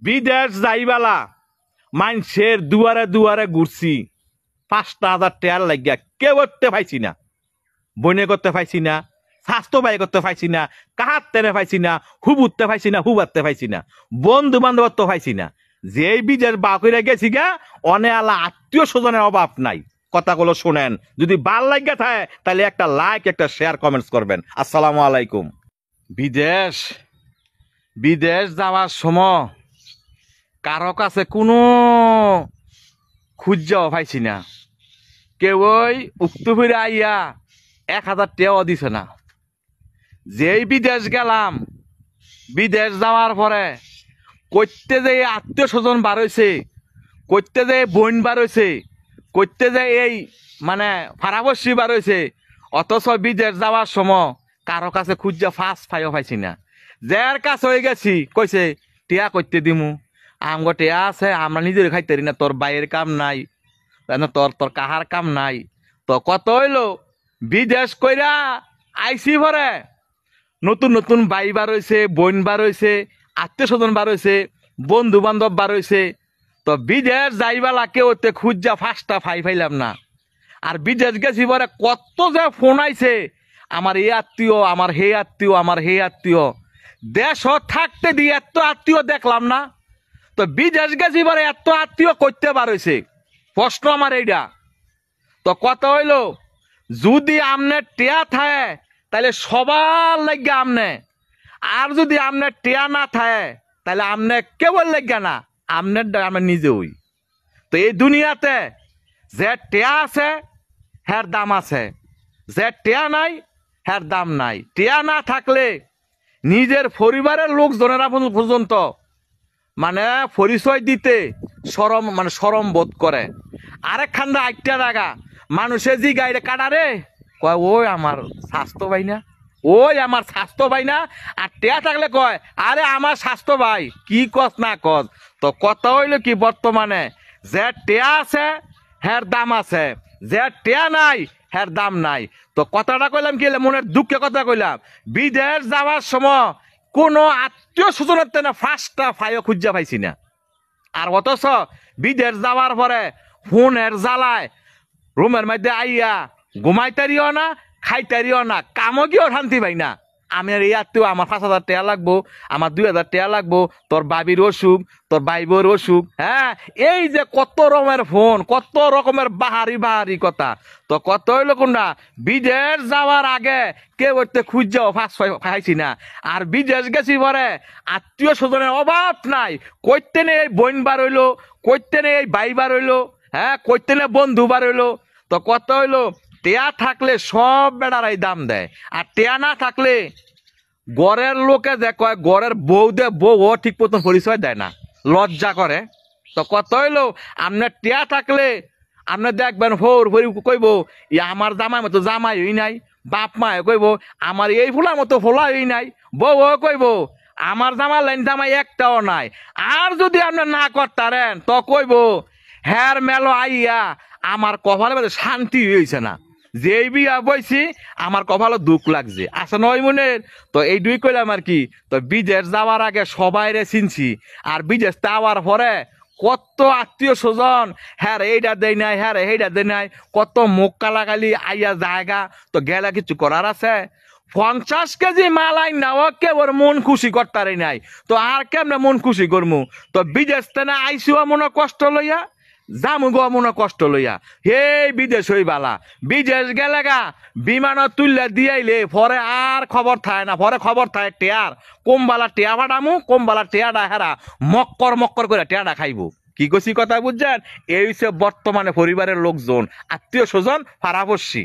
বিদেশ যাইবালা মানুষের দুয়ারে দুয়ারে ঘুরছি 5,000 টাকার লাগিয়া কেউ করতে পাইছি না, বনে করতে পাইছি না, স্বাস্থ্য বাই করতে পাইছি না, কাহার তেনে পাইছি না, হুবুরতে পাইছি না, হুবারতে পাইছি না, বন্ধু বান্ধবত্ব পাইছি না। যেই বিদেশ বা করে গেছি গা অনে আলা আত্মীয় স্বজনের অভাব নাই। কথাগুলো শোনেন, যদি ভাল লাগিয়া থাকে তাহলে একটা লাইক একটা শেয়ার কমেন্টস করবেন। আসসালামু আলাইকুম। বিদেশ বিদেশ যাওয়ার সময় কারো কাছে কোনো খুঁজাও পাইছি না। কেউ ওই উক্ত ফিরে আইয়া 1,000 টাকাও দিছে না। যেই বিদেশ গেলাম, বিদেশ যাওয়ার পরে করতে যে আত্মীয় স্বজন বার হয়েছে, করতে যে বোন বার হয়েছে, করতে যে এই মানে ফারাবসি বার হয়েছে, অথচ বিদেশ যাওয়ার সময় কারো কাছে খুঁজা ফার্স্ট ফাইও পাইছি না। যার কাছে হয়ে গেছি কইছে টিয়া করতে দিমু, আমগো টিয়া আছে, আমরা নিজের খাইতে না, তোর বাইয়ের কাম নাই, তোর তোর কাহার কাম নাই। তো কত হইলো বিদেশ কইরা আইসি ভরে নতুন নতুন বাই বার হয়েছে, বোন বার হয়েছে, আত্মীয় স্বজন বার হয়েছে, বন্ধু বান্ধব বার হয়েছে। তো বিদেশ যাইবালা কেউ খুঁজা ফার্স্টটা পাইলাম না। আর বিদেশ গেছি পরে কত যে ফোন আইছে, আমার এই আত্মীয়, আমার হে আত্মীয়, আমার হে আত্মীয়। দেশ থাকতে দিয়ে এত আত্মীয় দেখলাম না। তো বিদেশ গেছি পরে এত আত্মীয় করতে বার হয়েছে, প্রশ্ন আমার এইটা। তো কত হইলো যদি আমনে টেয়া থাকে তাহলে সবার লাগে আমনে, আর যদি আমনে টেয়া না থাকে তাহলে আমনে কেবল লাগে না, আমনের আমরা নিজে হই। তো এই দুনিয়াতে যে টেয়া আছে হ্যার দাম আছে, যে টেয়া নাই হ্যার দাম নাই। টেয়া না থাকলে নিজের পরিবারের লোকজনেরা পর্যন্ত মানে পরিচয় দিতে সরম মানে সরম বোধ করে। আরেকখান একটা জায়গা মানুষে জি গাইরে কাটারে কয় ওই আমার স্বাস্থ্য ভাই না, ওই আমার স্বাস্থ্য ভাই না। আর টেয়া থাকলে কয় আরে আমার স্বাস্থ্য ভাই, কি কস না কস। তো কথা হইলো কি বর্তমানে যে টেয়া আছে হ্যার দাম আছে, যে টেয়া নাই হ্যার দাম নাই। তো কথাটা কইলাম কি মনের দুঃখে কথা কইলাম, বিদেশ যাওয়ার সময় কোনো আত্মীয় স্বজনের তেনা ফার্স্টটা ফাইও খুঁজা পাইছি না। আর অথচ বিদেশ যাওয়ার পরে ফোনের জ্বালায় রুমের মধ্যে আইয়া ঘুমাইতারিও না, খাইতারিও না, কামও গিয়েও শান্তি পাই না। আমি আর এই আত্মীয় আমার 5,000 টাকা লাগবো, আমার 2,000 টাকা লাগবো, তোর বাবির অসুখ, তোর বাইবোর অসুখ। হ্যাঁ, এই যে কত রকমের ফোন, কত রকমের বাহারি বাহারি কথা। তো কত হইলো কোনটা বিদেশ যাওয়ার আগে কেউ খুঁজাও ফার্স্ট পাইছি না। আর বিদেশ গেছি পরে আত্মীয় স্বজনের অভাব নাই। কইতে নেই এই বোন বার হইলো, কইতে নেই এই ভাই বার হইলো, হ্যাঁ কইতে নেই বন্ধু বার হইলো। তো কত হইলো টেয়া থাকলে সব বেড়ারাই দাম দেয়, আর টেয়া না থাকলে গড়ের লোকে যে কয় গড়ের বউ দে বউ ও ঠিক মতন পরিচয় দেয় না, লজ্জা করে। তো কত হইলো আপনার টেয়া থাকলে আপনি দেখবেন ফোর ফরি কইব আমার জামাই মতো জামাই হই নাই, বাপ মায় কইব আমার এই ফুলার মতো ফোলা হই নাই, বউ ও কইব আমার জামার লাইন জামাই একটাও নাই। আর যদি আপনি না করতারেন তো কইব হ্যার মেলো আইয়া আমার কপালে মধ্যে শান্তি হয়েছে না, যেই বিয়া বইছি আমার কপালে দুঃখ লাগছে। আসলে নয় মনের। তো এই দুই কইলাম আর কি। তো বিদেশ যাওয়ার আগে সবাই রে চিনছি, আর বিদেশ যাওয়ার পরে কত আত্মীয় স্বজন হ্যাঁ এইটা দেয় নাই, হ্যাঁ এইটা দেয় নাই, কত মুখ কালাকালি আইয়া জায়গা। তো গেলে কিছু করার আছে? 50 কেজি মাল আই না কেবল মন খুশি করতারই নাই। তো আর কেমনে মন খুশি করমু? তো বিদেশ তেনা আইসিও মনে কষ্ট লইয়া, যামু গো মনে কষ্ট লইয়া। হে বিদেশ হই বালা, বিদেশ গেলে গা বিমান তুললে দিয়াইলে পরে আর খবর থাকে না। পরে খবর থাকে টেয়ার, কোমবালা টেয়া ফাটামু, কোমবালা টেয়াডা হেরা মক্কর মক্কর করে টেয়াডা খাইবো। কি কছি কথা বুঝছেন? এই হচ্ছে বর্তমানে পরিবারের লোকজন, আত্মীয় স্বজন, পাড়াপড়শি।